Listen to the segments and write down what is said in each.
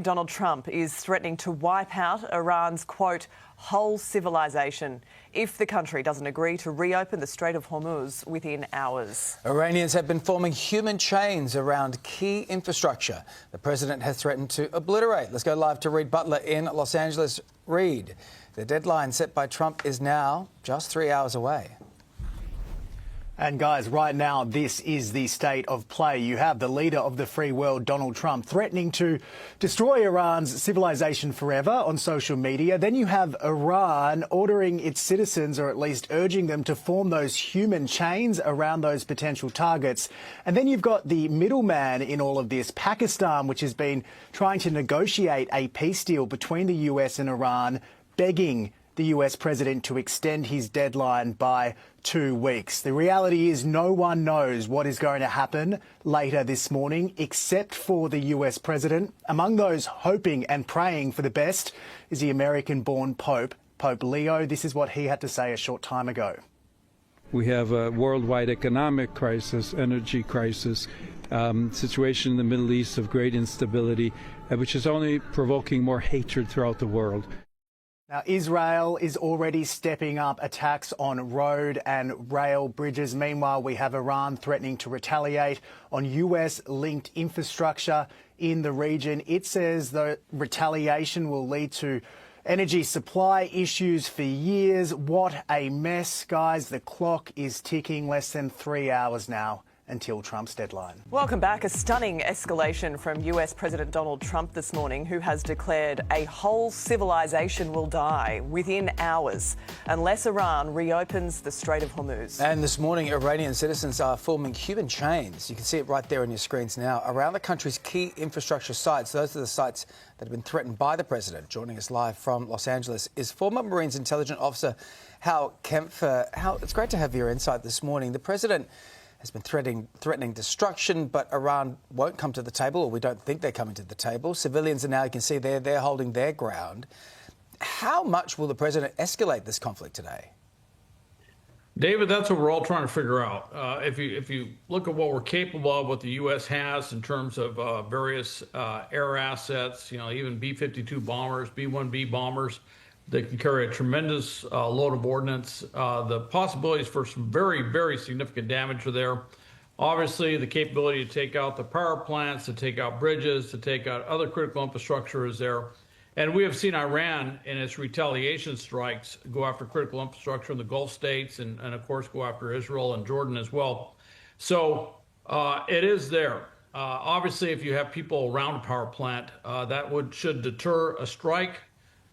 Donald Trump is threatening to wipe out Iran's, quote, whole civilization if the country doesn't agree to reopen the Strait of Hormuz within hours. Iranians have been forming human chains around key infrastructure. The president has threatened to obliterate. Let's go live to Reed Butler in Los Angeles. Reed, the deadline set by Trump is now just 3 hours away. And guys, right now, this is the state of play. You have the leader of the free world, Donald Trump, threatening to destroy Iran's civilization forever on social media. Then you have Iran ordering its citizens, or at least urging them, to form those human chains around those potential targets. And then you've got the middleman in all of this, Pakistan, which has been trying to negotiate a peace deal between the US and Iran, begging the US president to extend his deadline by 2 weeks. The reality is no one knows what is going to happen later this morning except for the US president. Among those hoping and praying for the best is the American-born Pope, Pope Leo. This is what he had to say a short time ago. We have a worldwide economic crisis, energy crisis, situation in the Middle East of great instability, which is only provoking more hatred throughout the world. Now, Israel is already stepping up attacks on road and rail bridges. Meanwhile, we have Iran threatening to retaliate on US-linked infrastructure in the region. It says the retaliation will lead to energy supply issues for years. What a mess, guys. The clock is ticking. Less than 3 hours now until Trump's deadline. Welcome back. A stunning escalation from US President Donald Trump this morning, who has declared a whole civilization will die within hours unless Iran reopens the Strait of Hormuz. And this morning, Iranian citizens are forming human chains. You can see it right there on your screens now around the country's key infrastructure sites. Those are the sites that have been threatened by the president. Joining us live from Los Angeles is former Marines intelligence officer Hal Kempfer. Hal, it's great to have your insight this morning. The president has been threatening destruction, but Iran won't come to the table, or we don't think they're coming to the table. Civilians are now, you can see they're holding their ground. How much will the president escalate this conflict today? David, that's what we're all trying to figure out. If you look at what we're capable of, what the U.S. has in terms of various air assets, even B-52 bombers, B-1B bombers, they can carry a tremendous load of ordnance. The possibilities for some very, very significant damage are there. Obviously, the capability to take out the power plants, to take out bridges, to take out other critical infrastructure is there. And we have seen Iran in its retaliation strikes go after critical infrastructure in the Gulf states and of course, go after Israel and Jordan as well. So it is there. Obviously, if you have people around a power plant, that should deter a strike.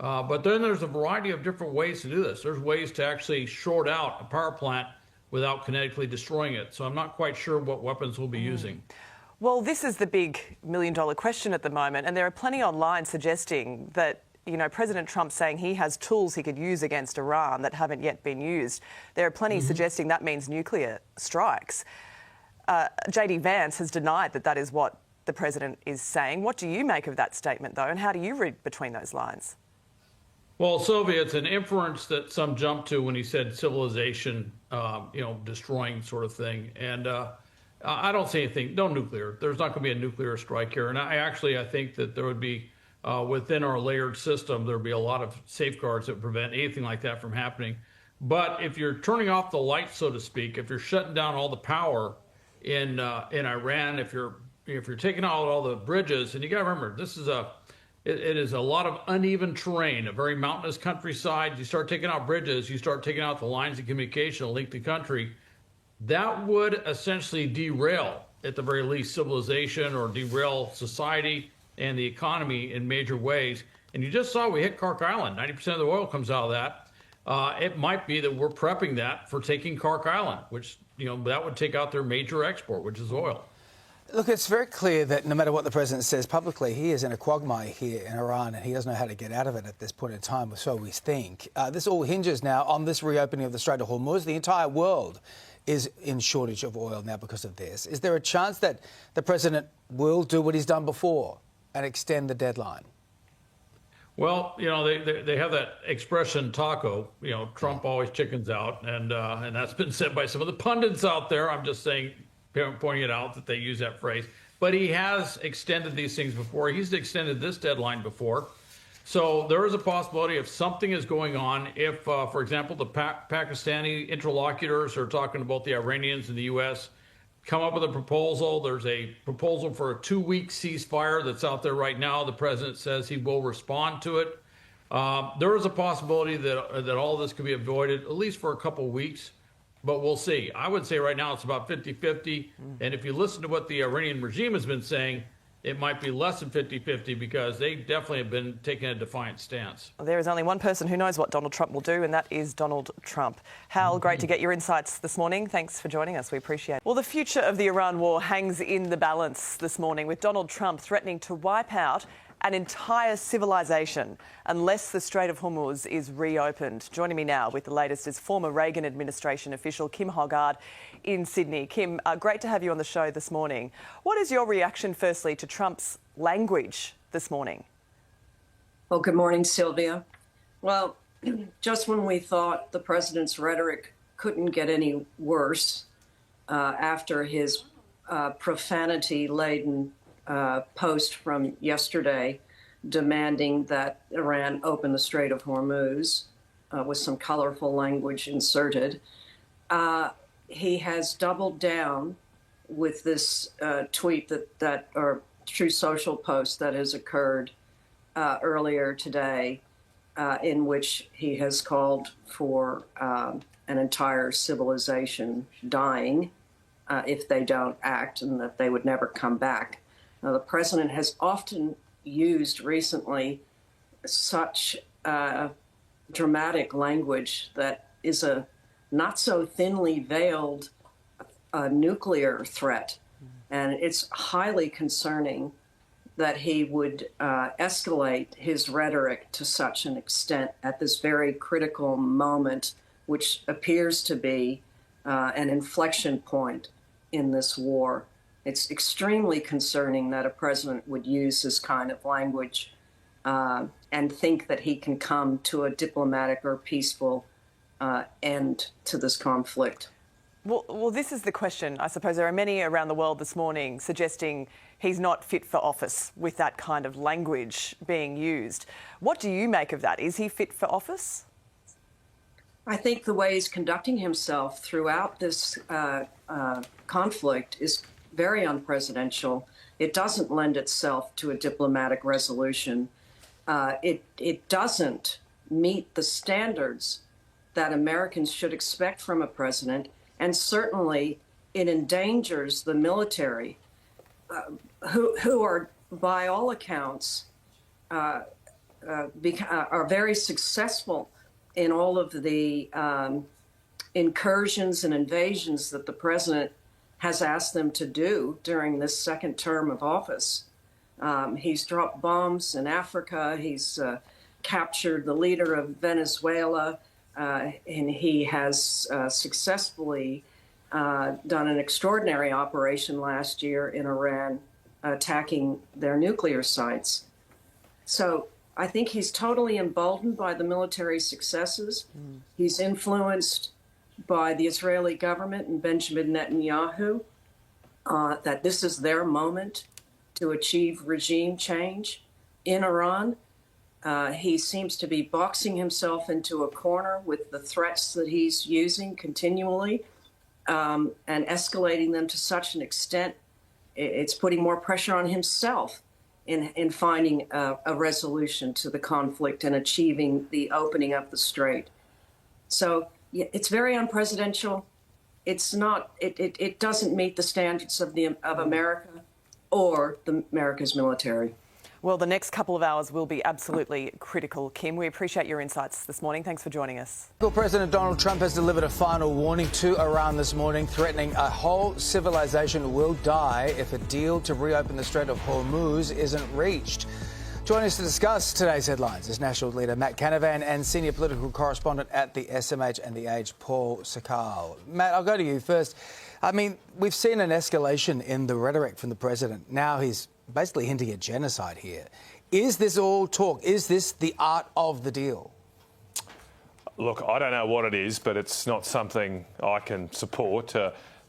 But then there's a variety of different ways to do this. There's ways to actually short out a power plant without kinetically destroying it. So I'm not quite sure what weapons we'll be using. Well, this is the big million-dollar question at the moment, and there are plenty online suggesting that, President Trump saying he has tools he could use against Iran that haven't yet been used. There are plenty suggesting that means nuclear strikes. J.D. Vance has denied that is what the president is saying. What do you make of that statement, though, and how do you read between those lines? Well, Sylvia, it's an inference that some jumped to when he said civilization, destroying sort of thing. And I don't see anything, no nuclear. There's not going to be a nuclear strike here. And I think that there would be, within our layered system, there would be a lot of safeguards that prevent anything like that from happening. But if you're turning off the lights, so to speak, if you're shutting down all the power in Iran, if you're taking out all the bridges, and you got to remember, it is a lot of uneven terrain, a very mountainous countryside. You start taking out bridges, you start taking out the lines of communication that link the country. That would essentially derail, at the very least, civilization or derail society and the economy in major ways. And you just saw we hit Kark Island. 90% of the oil comes out of that. It might be that we're prepping that for taking Kark Island, which, that would take out their major export, which is oil. Look, it's very clear that no matter what the president says publicly, he is in a quagmire here in Iran, and he doesn't know how to get out of it at this point in time, or so we think. This all hinges now on this reopening of the Strait of Hormuz. The entire world is in shortage of oil now because of this. Is there a chance that the president will do what he's done before and extend the deadline? Well, they have that expression, taco. Trump always chickens out, and that's been said by some of the pundits out there. I'm just saying, pointing it out that they use that phrase. but he has extended these things before. He's extended this deadline before. So there is a possibility if something is going on, if, for example, the Pakistani interlocutors are talking about the Iranians in the U.S., come up with a proposal. There's a proposal for a 2-week ceasefire that's out there right now. The president says he will respond to it. There is a possibility that all this could be avoided, at least for a couple of weeks, but we'll see. I would say right now it's about 50-50. And if you listen to what the Iranian regime has been saying, it might be less than 50-50 because they definitely have been taking a defiant stance. Well, there is only one person who knows what Donald Trump will do, and that is Donald Trump. Hal, great to get your insights this morning. Thanks for joining us. We appreciate it. Well, the future of the Iran war hangs in the balance this morning, with Donald Trump threatening to wipe out an entire civilization unless the Strait of Hormuz is reopened. Joining me now with the latest is former Reagan administration official Kim Hoggard in Sydney. Kim, great to have you on the show this morning. What is your reaction, firstly, to Trump's language this morning? Well, good morning, Sylvia. Well, just when we thought the president's rhetoric couldn't get any worse after his profanity-laden post from yesterday demanding that Iran open the Strait of Hormuz with some colorful language inserted, he has doubled down with this tweet or True Social post that has occurred earlier today, in which he has called for an entire civilization dying if they don't act, and that they would never come back. Now, the president has often used recently such dramatic language that is a not so thinly veiled nuclear threat. And it's highly concerning that he would escalate his rhetoric to such an extent at this very critical moment, which appears to be an inflection point in this war. It's extremely concerning that a president would use this kind of language and think that he can come to a diplomatic or peaceful end to this conflict. Well, this is the question. I suppose there are many around the world this morning suggesting he's not fit for office with that kind of language being used. What do you make of that? Is he fit for office? I think the way he's conducting himself throughout this conflict is very unpresidential. It doesn't lend itself to a diplomatic resolution. It doesn't meet the standards that Americans should expect from a president, and certainly it endangers the military, who are, by all accounts, are very successful in all of the incursions and invasions that the president has asked them to do during this second term of office. He's dropped bombs in Africa. He's captured the leader of Venezuela. And he has successfully done an extraordinary operation last year in Iran, attacking their nuclear sites. So I think he's totally emboldened by the military successes. He's influenced by the Israeli government and Benjamin Netanyahu, that this is their moment to achieve regime change in Iran. He seems to be boxing himself into a corner with the threats that he's using continually and escalating them to such an extent. It's putting more pressure on himself in finding a resolution to the conflict and achieving the opening of the strait. So it's very unpresidential. It's not. It doesn't meet the standards of America or America's military. Well, the next couple of hours will be absolutely critical, Kim. We appreciate your insights this morning. Thanks for joining us. President Donald Trump has delivered a final warning to Iran this morning, threatening a whole civilization will die if a deal to reopen the Strait of Hormuz isn't reached. Joining us to discuss today's headlines is National Leader Matt Canavan and Senior Political Correspondent at the SMH and The Age, Paul Sakal. Matt, I'll go to you first. I mean, we've seen an escalation in the rhetoric from the president. Now he's basically hinting at genocide here. Is this all talk? Is this the art of the deal? Look, I don't know what it is, but it's not something I can support.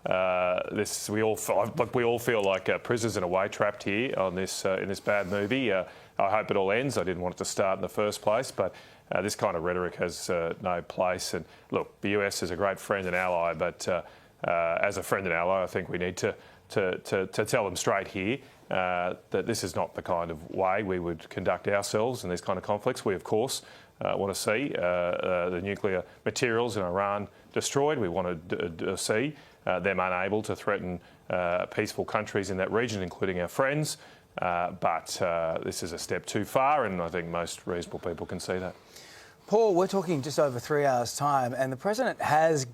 we all feel like prisoners in a way, trapped here on this in this bad movie. I hope it all ends. I didn't want it to start in the first place, but this kind of rhetoric has no place. And look, the US is a great friend and ally, but as a friend and ally, I think we need to tell them straight here that this is not the kind of way we would conduct ourselves in these kind of conflicts. We, of course, want to see the nuclear materials in Iran destroyed. We want to see them unable to threaten peaceful countries in that region, including our friends. But this is a step too far, and I think most reasonable people can see that. Paul, we're talking just over 3 hours' time, and the president has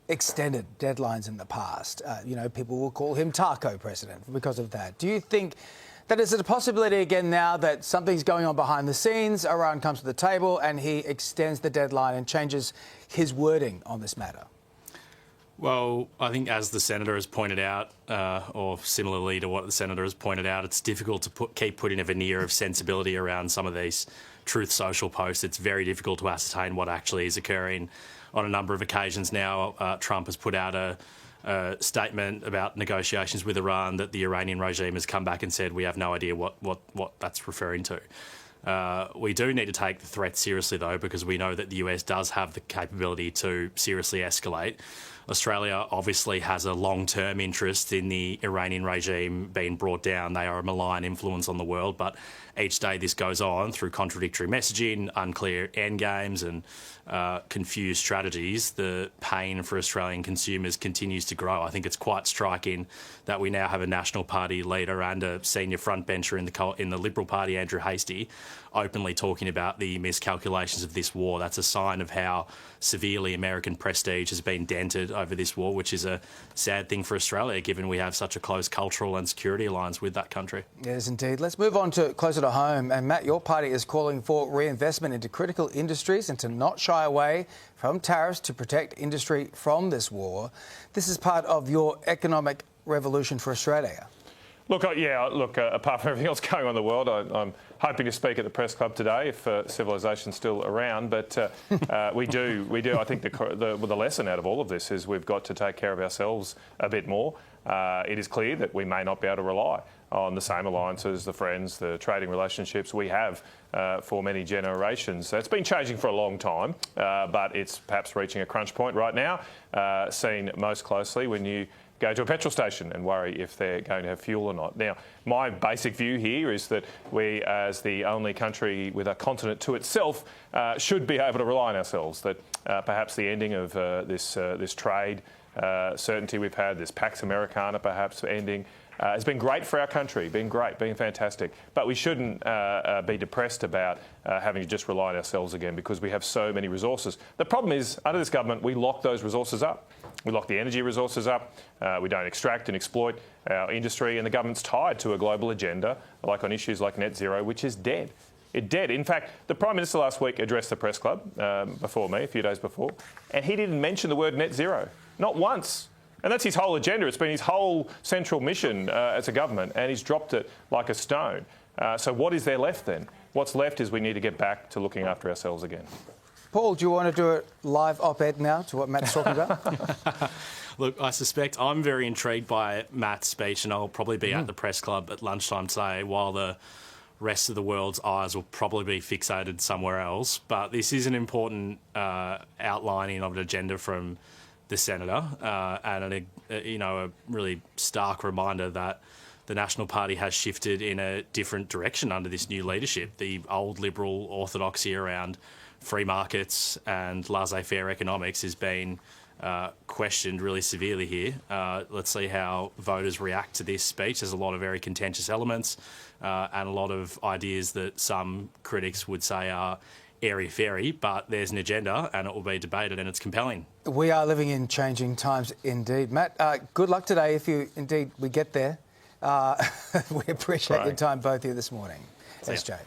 extended deadlines in the past. People will call him Taco President because of that. Do you think that is a possibility again now that something's going on behind the scenes, Iran comes to the table and he extends the deadline and changes his wording on this matter? Well, I think as the Senator has pointed out, or similarly to what the Senator has pointed out, it's difficult to keep putting a veneer of sensibility around some of these Truth Social posts. It's very difficult to ascertain what actually is occurring. On a number of occasions now, Trump has put out a statement about negotiations with Iran that the Iranian regime has come back and said we have no idea what that's referring to. We do need to take the threat seriously, though, because we know that the US does have the capability to seriously escalate. Australia obviously has a long-term interest in the Iranian regime being brought down. They are a malign influence on the world, but each day this goes on through contradictory messaging, unclear endgames and confused strategies, the pain for Australian consumers continues to grow. I think it's quite striking that we now have a National Party leader and a senior frontbencher in the Liberal Party, Andrew Hastie, openly talking about the miscalculations of this war. That's a sign of how severely American prestige has been dented over this war, which is a sad thing for Australia, given we have such a close cultural and security alliance with that country. Yes, indeed. Let's move on to closer to home. And Matt, your party is calling for reinvestment into critical industries and to not shy away from tariffs to protect industry from this war. This is part of your economic revolution for Australia. Look, apart from everything else going on in the world, I'm hoping to speak at the press club today if civilization's still around. But we do. I think the lesson out of all of this is we've got to take care of ourselves a bit more. It is clear that we may not be able to rely on the same alliances, the friends, the trading relationships we have for many generations. So it's been changing for a long time, but it's perhaps reaching a crunch point right now, seen most closely when you go to a petrol station and worry if they're going to have fuel or not. Now, my basic view here is that we, as the only country with a continent to itself, should be able to rely on ourselves, that perhaps the ending of this trade certainty we've had, this Pax Americana perhaps ending, has been great for our country, been fantastic. But we shouldn't be depressed about having to just rely on ourselves again because we have so many resources. The problem is, under this government, we lock those resources up. We lock the energy resources up. We don't extract and exploit our industry, and the government's tied to a global agenda, like on issues like net zero, which is dead. It's dead. In fact, the Prime Minister last week addressed the press club before me, a few days before, and he didn't mention the word net zero, not once. And that's his whole agenda. It's been his whole central mission as a government, and he's dropped it like a stone. So what is there left then? What's left is we need to get back to looking after ourselves again. Paul, do you want to do a live op-ed now to what Matt's talking about? Look, I suspect I'm very intrigued by Matt's speech, and I'll probably be at the press club at lunchtime today while the rest of the world's eyes will probably be fixated somewhere else. But this is an important outlining of an agenda from the Senator, and a really stark reminder that the National Party has shifted in a different direction under this new leadership. The old Liberal orthodoxy around free markets and laissez-faire economics has been questioned really severely here. Let's see how voters react to this speech. There's a lot of very contentious elements and a lot of ideas that some critics would say are airy-fairy, but there's an agenda and it will be debated and it's compelling. We are living in changing times indeed. Matt, good luck today if we get there. We appreciate your time, both of you, this morning. SJ.